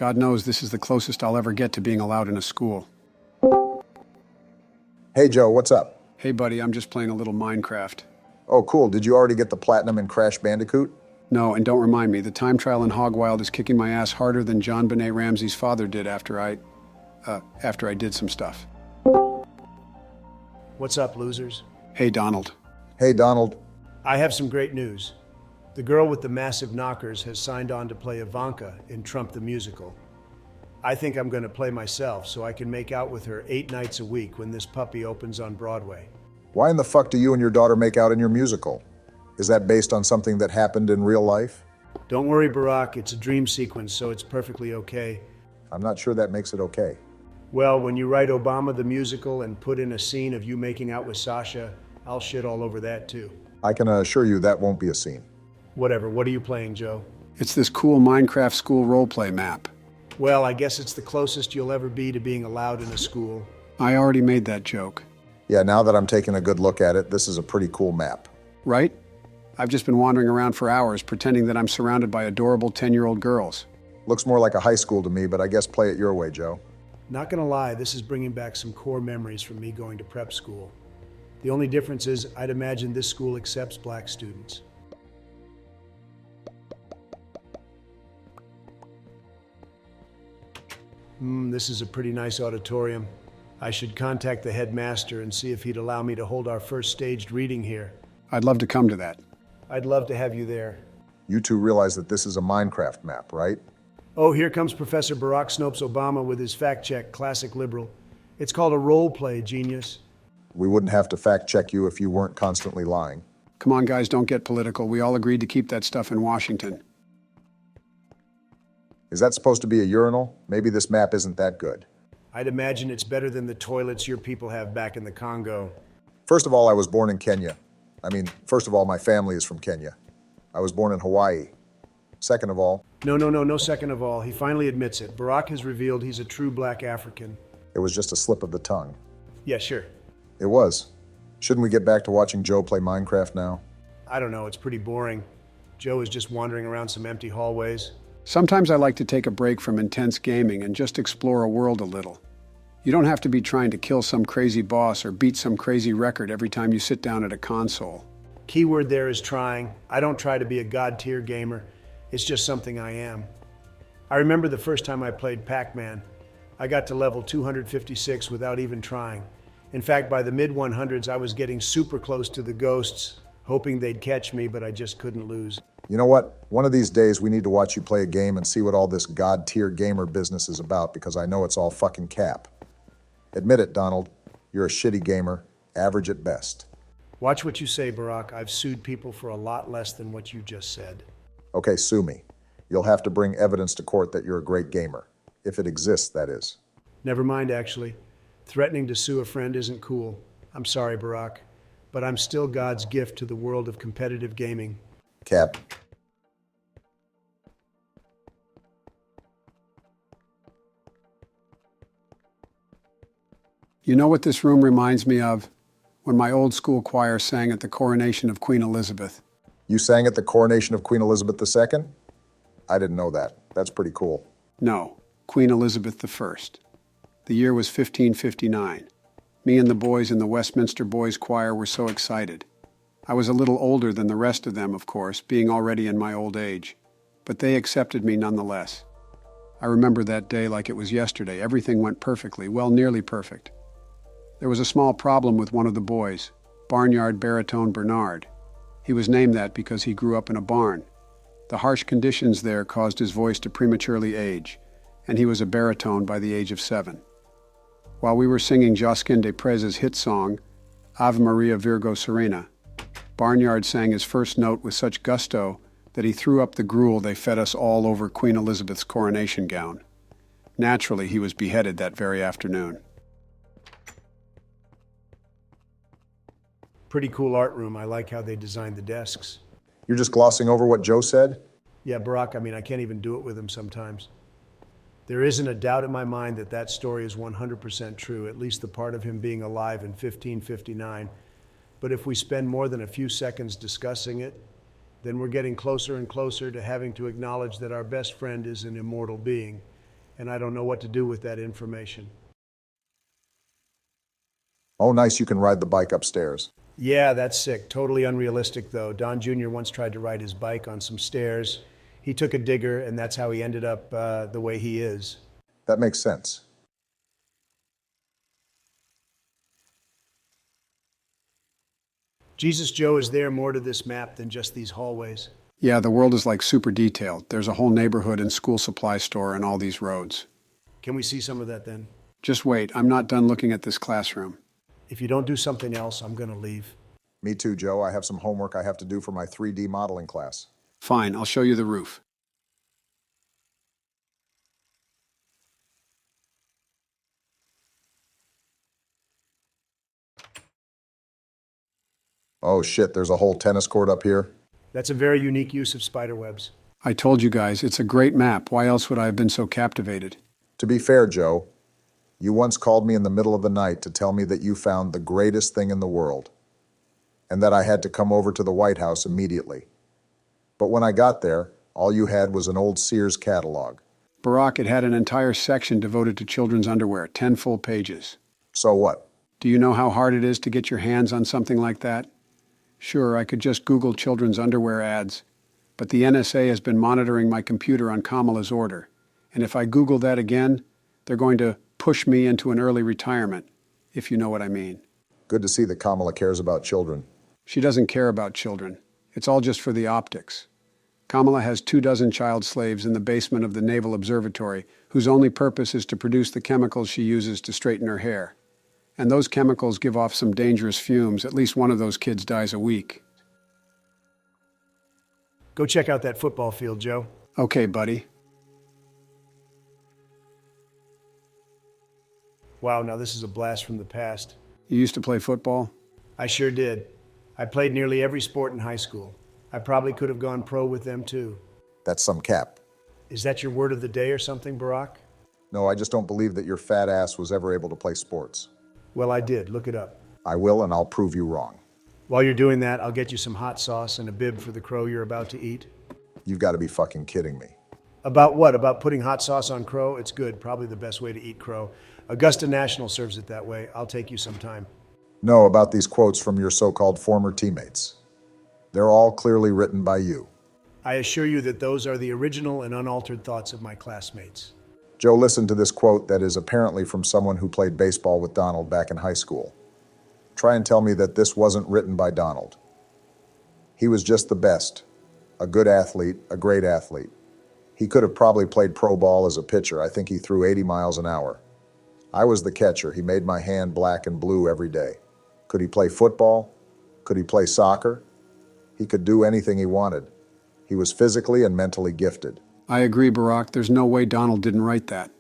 God knows this is the closest I'll ever get to being allowed in a school. Hey Joe, what's up? Hey buddy, I'm just playing a little Minecraft. Oh cool, did you already get the platinum in Crash Bandicoot? No, and don't remind me, the time trial in Hogwild is kicking my ass harder than John Benet Ramsey's father did after I did some stuff. What's up, losers? Hey Donald. Hey Donald. I have some great news. The girl with the massive knockers has signed on to play Ivanka in Trump the Musical. I think I'm going to play myself so I can make out with her 8 nights a week when this puppy opens on Broadway. Why in the fuck do you and your daughter make out in your musical? Is that based on something that happened in real life? Don't worry, Barack, it's a dream sequence, so it's perfectly okay. I'm not sure that makes it okay. Well, when you write Obama the Musical and put in a scene of you making out with Sasha, I'll shit all over that too. I can assure you that won't be a scene. Whatever, what are you playing, Joe? It's this cool Minecraft school roleplay map. Well, I guess it's the closest you'll ever be to being allowed in a school. I already made that joke. Yeah, now that I'm taking a good look at it, this is a pretty cool map. Right? I've just been wandering around for hours pretending that I'm surrounded by adorable 10-year-old girls. Looks more like a high school to me, but I guess play it your way, Joe. Not gonna lie, this is bringing back some core memories from me going to prep school. The only difference is I'd imagine this school accepts black students. This is a pretty nice auditorium. I should contact the headmaster and see if he'd allow me to hold our first staged reading here. I'd love to come to that. I'd love to have you there. You two realize that this is a Minecraft map, right? Oh, here comes Professor Barack Snopes Obama with his fact check, classic liberal. It's called a role play, genius. We wouldn't have to fact check you if you weren't constantly lying. Come on, guys, don't get political. We all agreed to keep that stuff in Washington. Is that supposed to be a urinal? Maybe this map isn't that good. I'd imagine it's better than the toilets your people have back in the Congo. First of all, I was born in Kenya. First of all, my family is from Kenya. I was born in Hawaii. Second of all... No second of all. He finally admits it. Barack has revealed he's a true black African. It was just a slip of the tongue. Yeah, sure. It was. Shouldn't we get back to watching Joe play Minecraft now? I don't know, it's pretty boring. Joe is just wandering around some empty hallways. Sometimes I like to take a break from intense gaming and just explore a world a little. You don't have to be trying to kill some crazy boss or beat some crazy record every time you sit down at a console. Keyword there is trying. I don't try to be a god-tier gamer. It's just something I am. I remember the first time I played Pac-Man. I got to level 256 without even trying. In fact, by the mid-100s, I was getting super close to the ghosts, hoping they'd catch me, but I just couldn't lose. You know what? One of these days we need to watch you play a game and see what all this god-tier gamer business is about, because I know it's all fucking cap. Admit it, Donald. You're a shitty gamer, average at best. Watch what you say, Barack. I've sued people for a lot less than what you just said. Okay, sue me. You'll have to bring evidence to court that you're a great gamer. If it exists, that is. Never mind, actually. Threatening to sue a friend isn't cool. I'm sorry, Barack, but I'm still God's gift to the world of competitive gaming. Cap. You know what this room reminds me of? When my old school choir sang at the coronation of Queen Elizabeth. You sang at the coronation of Queen Elizabeth II? I didn't know that. That's pretty cool. No, Queen Elizabeth I. The year was 1559. Me and the boys in the Westminster Boys Choir were so excited. I was a little older than the rest of them, of course, being already in my old age, but they accepted me nonetheless. I remember that day like it was yesterday. Everything went perfectly, well, nearly perfect. There was a small problem with one of the boys, Barnyard Baritone Bernard. He was named that because he grew up in a barn. The harsh conditions there caused his voice to prematurely age, and he was a baritone by the age of 7. While we were singing Josquin des Prez's hit song, Ave Maria Virgo Serena, Barnyard sang his first note with such gusto that he threw up the gruel they fed us all over Queen Elizabeth's coronation gown. Naturally, he was beheaded that very afternoon. Pretty cool art room. I like how they designed the desks. You're just glossing over what Joe said? Yeah, Barack, I can't even do it with him sometimes. There isn't a doubt in my mind that that story is 100% true, at least the part of him being alive in 1559. But if we spend more than a few seconds discussing it, then we're getting closer and closer to having to acknowledge that our best friend is an immortal being. and I don't know what to do with that information. Oh, nice, you can ride the bike upstairs. Yeah, that's sick. Totally unrealistic, though. Don Jr. once tried to ride his bike on some stairs. He took a digger, and that's how he ended up the way he is. That makes sense. Jesus Joe, is there more to this map than just these hallways? Yeah, the world is like super detailed. There's a whole neighborhood and school supply store and all these roads. Can we see some of that then? Just wait, I'm not done looking at this classroom. If you don't do something else, I'm going to leave. Me too, Joe. I have some homework I have to do for my 3D modeling class. Fine, I'll show you the roof. Oh shit, there's a whole tennis court up here. That's a very unique use of spider webs. I told you guys, it's a great map. Why else would I have been so captivated? To be fair, Joe, you once called me in the middle of the night to tell me that you found the greatest thing in the world, and that I had to come over to the White House immediately. But when I got there, all you had was an old Sears catalog. Barack, it had an entire section devoted to children's underwear, 10 full pages. So what? Do you know how hard it is to get your hands on something like that? Sure, I could just Google children's underwear ads, but the NSA has been monitoring my computer on Kamala's order, and if I Google that again, they're going to push me into an early retirement, if you know what I mean. Good to see that Kamala cares about children. She doesn't care about children. It's all just for the optics. Kamala has 24 child slaves in the basement of the Naval Observatory whose only purpose is to produce the chemicals she uses to straighten her hair. And those chemicals give off some dangerous fumes. At least one of those kids dies a week. Go check out that football field, Joe. Okay, buddy. Wow, now this is a blast from the past. You used to play football? I sure did. I played nearly every sport in high school. I probably could have gone pro with them too. That's some cap. Is that your word of the day or something, Barack? No, I just don't believe that your fat ass was ever able to play sports. Well, I did. Look it up. I will, and I'll prove you wrong. While you're doing that, I'll get you some hot sauce and a bib for the crow you're about to eat. You've got to be fucking kidding me. About what? About putting hot sauce on crow? It's good. Probably the best way to eat crow. Augusta National serves it that way. I'll take you some time. No, about these quotes from your so-called former teammates. They're all clearly written by you. I assure you that those are the original and unaltered thoughts of my classmates. Joe, listen to this quote that is apparently from someone who played baseball with Donald back in high school. Try and tell me that this wasn't written by Donald. He was just the best. A good athlete, a great athlete. He could have probably played pro ball as a pitcher. I think he threw 80 miles an hour. I was the catcher. He made my hand black and blue every day. Could he play football? Could he play soccer? He could do anything he wanted. He was physically and mentally gifted. I agree, Barack. There's no way Donald didn't write that.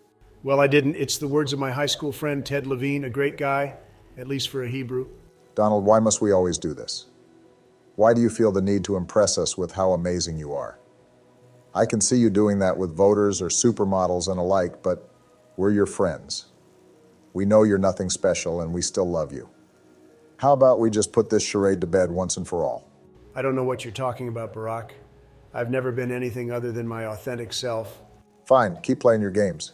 Well, I didn't. It's the words of my high school friend, Ted Levine, a great guy, at least for a Hebrew. Donald, why must we always do this? Why do you feel the need to impress us with how amazing you are? I can see you doing that with voters or supermodels and alike, but we're your friends. We know you're nothing special, and we still love you. How about we just put this charade to bed once and for all? I don't know what you're talking about, Barack. I've never been anything other than my authentic self. Fine, keep playing your games.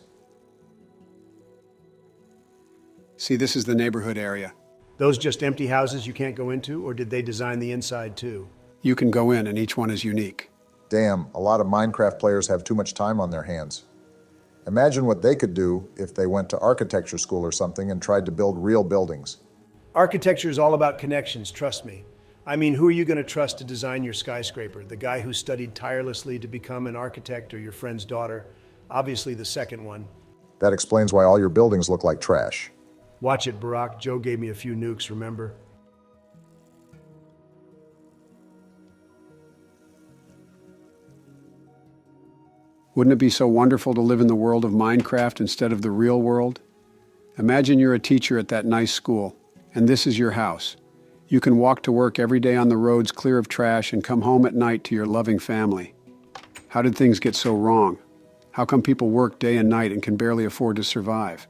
See, this is the neighborhood area. Those just empty houses you can't go into, or did they design the inside too? You can go in, and each one is unique. Damn, a lot of Minecraft players have too much time on their hands. Imagine what they could do if they went to architecture school or something and tried to build real buildings. Architecture is all about connections, trust me. I mean, who are you going to trust to design your skyscraper? The guy who studied tirelessly to become an architect, or your friend's daughter? Obviously the second one. That explains why all your buildings look like trash. Watch it, Barack. Joe gave me a few nukes, remember? Wouldn't it be so wonderful to live in the world of Minecraft instead of the real world? Imagine you're a teacher at that nice school, and this is your house. You can walk to work every day on the roads clear of trash and come home at night to your loving family. How did things get so wrong? How come people work day and night and can barely afford to survive?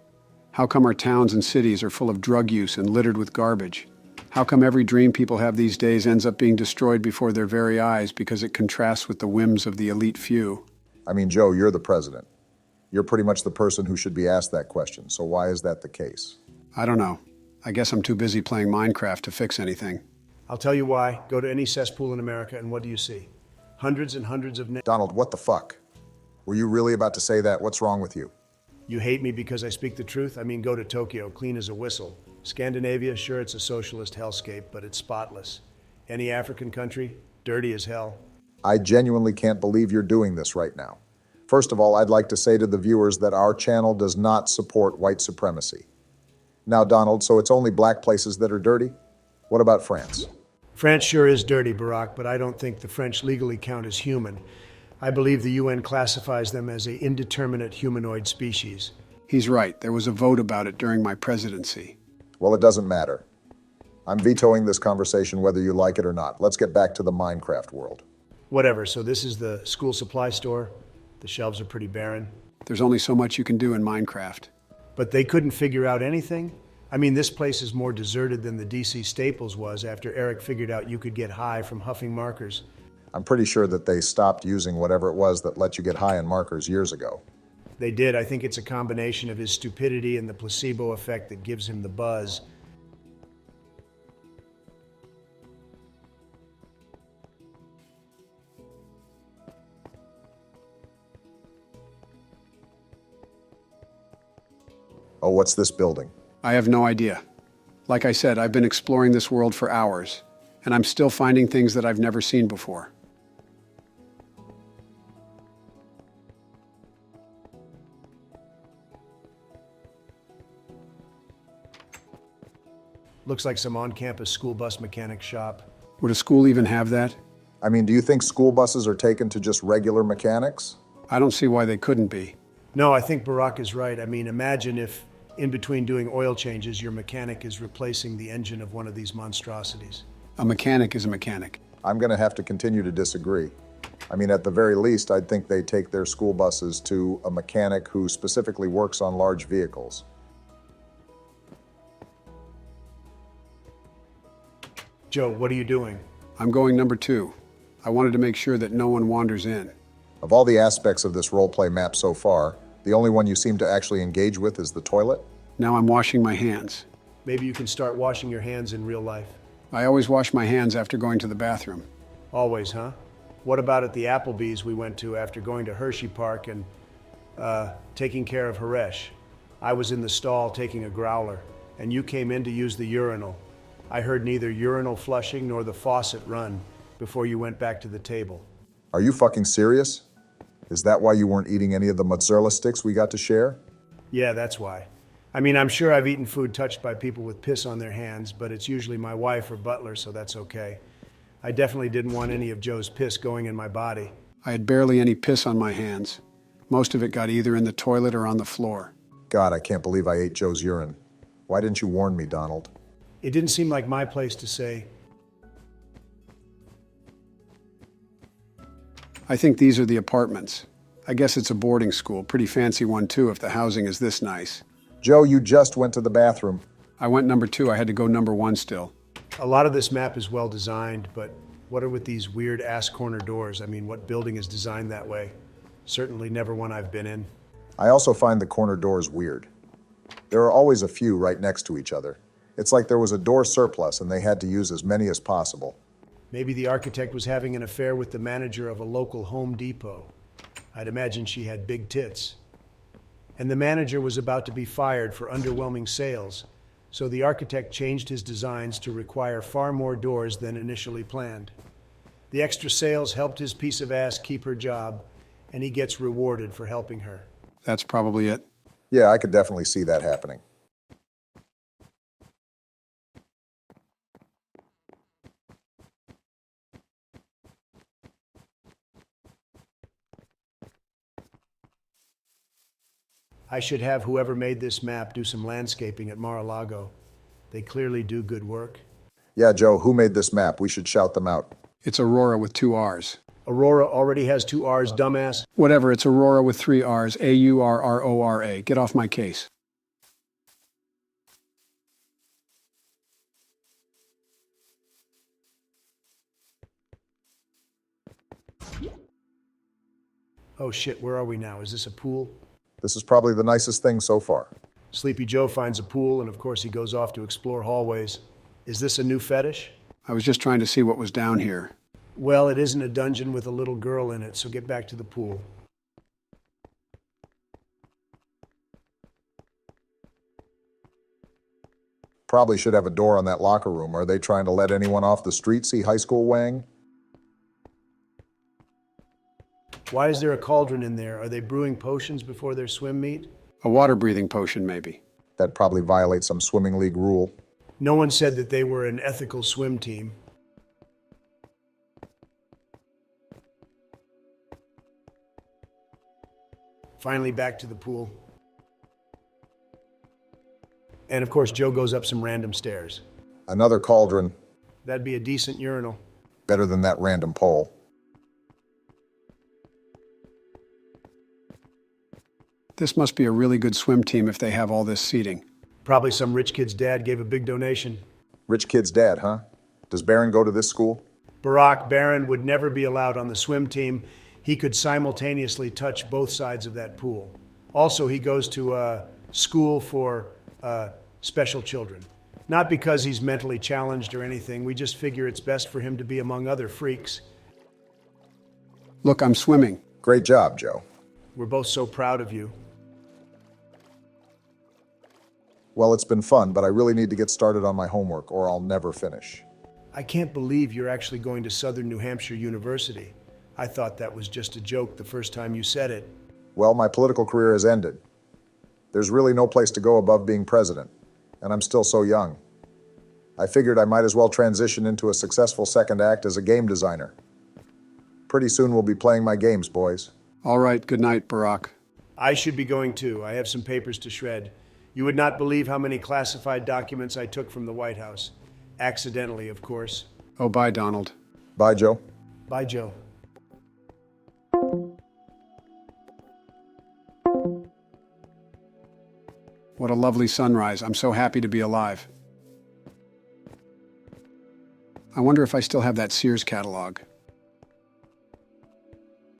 How come our towns and cities are full of drug use and littered with garbage? How come every dream people have these days ends up being destroyed before their very eyes because it contrasts with the whims of the elite few? I mean, Joe, you're the president. You're pretty much the person who should be asked that question, so why is that the case? I don't know. I guess I'm too busy playing Minecraft to fix anything. I'll tell you why. Go to any cesspool in America, and what do you see? Hundreds and hundreds of. Donald, what the fuck? Were you really about to say that? What's wrong with you? You hate me because I speak the truth? I mean, go to Tokyo, clean as a whistle. Scandinavia, sure, it's a socialist hellscape, but it's spotless. Any African country, dirty as hell. I genuinely can't believe you're doing this right now. First of all, I'd like to say to the viewers that our channel does not support white supremacy. Now, Donald, so it's only black places that are dirty? What about France? France sure is dirty, Barack, but I don't think the French legally count as human. I believe the UN classifies them as an indeterminate humanoid species. He's right. There was a vote about it during my presidency. Well, it doesn't matter. I'm vetoing this conversation whether you like it or not. Let's get back to the Minecraft world. Whatever, so this is the school supply store. The shelves are pretty barren. There's only so much you can do in Minecraft. But they couldn't figure out anything? I mean, this place is more deserted than the DC Staples was after Eric figured out you could get high from huffing markers. I'm pretty sure that they stopped using whatever it was that let you get high on markers years ago. They did. I think it's a combination of his stupidity and the placebo effect that gives him the buzz. Oh, what's this building? I have no idea. Like I said, I've been exploring this world for hours, and I'm still finding things that I've never seen before. Looks like some on-campus school bus mechanic shop. Would a school even have that? I mean, do you think school buses are taken to just regular mechanics? I don't see why they couldn't be. No, I think Barack is right. I mean, imagine if, in between doing oil changes, your mechanic is replacing the engine of one of these monstrosities. A mechanic is a mechanic. I'm going to have to continue to disagree. I mean, at the very least, I'd think they take their school buses to a mechanic who specifically works on large vehicles. Joe, what are you doing? I'm going number 2. I wanted to make sure that no one wanders in. Of all the aspects of this roleplay map so far, the only one you seem to actually engage with is the toilet? Now I'm washing my hands. Maybe you can start washing your hands in real life. I always wash my hands after going to the bathroom. Always, huh? What about at the Applebee's we went to after going to Hershey Park and taking care of Haresh? I was in the stall taking a growler, and you came in to use the urinal. I heard neither urinal flushing nor the faucet run before you went back to the table. Are you fucking serious? Is that why you weren't eating any of the mozzarella sticks we got to share? Yeah, that's why. I mean, I'm sure I've eaten food touched by people with piss on their hands, but it's usually my wife or butler, so that's okay. I definitely didn't want any of Joe's piss going in my body. I had barely any piss on my hands. Most of it got either in the toilet or on the floor. God, I can't believe I ate Joe's urine. Why didn't you warn me, Donald? It didn't seem like my place to say. I think these are the apartments. I guess it's a boarding school. Pretty fancy one, too, if the housing is this nice. Joe, you just went to the bathroom. I went number 2. I had to go number 1 still. A lot of this map is well designed, but what are with these weird ass corner doors? I mean, what building is designed that way? Certainly never one I've been in. I also find the corner doors weird. There are always a few right next to each other. It's like there was a door surplus and they had to use as many as possible. Maybe the architect was having an affair with the manager of a local Home Depot. I'd imagine she had big tits. And the manager was about to be fired for underwhelming sales, so the architect changed his designs to require far more doors than initially planned. The extra sales helped his piece of ass keep her job, and he gets rewarded for helping her. That's probably it. Yeah, I could definitely see that happening. I should have whoever made this map do some landscaping at Mar-a-Lago. They clearly do good work. Yeah, Joe, who made this map? We should shout them out. It's Aurora with 2 R's. Aurora already has 2 R's, dumbass. Whatever, it's Aurora with 3 R's. Aurrora. Get off my case. Oh shit, where are we now? Is this a pool? This is probably the nicest thing so far. Sleepy Joe finds a pool, and of course he goes off to explore hallways. Is this a new fetish? I was just trying to see what was down here. Well, it isn't a dungeon with a little girl in it, so get back to the pool. Probably should have a door on that locker room. Are they trying to let anyone off the street see high school Wang? Why is there a cauldron in there? Are they brewing potions before their swim meet? A water-breathing potion, maybe. That probably violates some swimming league rule. No one said that they were an ethical swim team. Finally back to the pool. And of course, Joe goes up some random stairs. Another cauldron, That'd be a decent urinal. better than that random pole. This must be a really good swim team if they have all this seating. Probably some rich kid's dad gave a big donation. Rich kid's dad, huh? Does Baron go to this school? Barack Barron would never be allowed on the swim team. He could simultaneously touch both sides of that pool. Also, he goes to a school for special children. Not because he's mentally challenged or anything. We just figure it's best for him to be among other freaks. Look, I'm swimming. Great job, Joe. We're both so proud of you. Well, it's been fun, but I really need to get started on my homework or I'll never finish. I can't believe you're actually going to Southern New Hampshire University. I thought that was just a joke the first time you said it. Well, my political career has ended. There's really no place to go above being president, and I'm still so young. I figured I might as well transition into a successful second act as a game designer. Pretty soon we'll be playing my games, boys. All right, good night, Barack. I should be going too. I have some papers to shred. You would not believe how many classified documents I took from the White House. Accidentally, of course. Oh, bye, Donald. Bye, Joe. Bye, Joe. What a lovely sunrise. I'm so happy to be alive. I wonder if I still have that Sears catalog.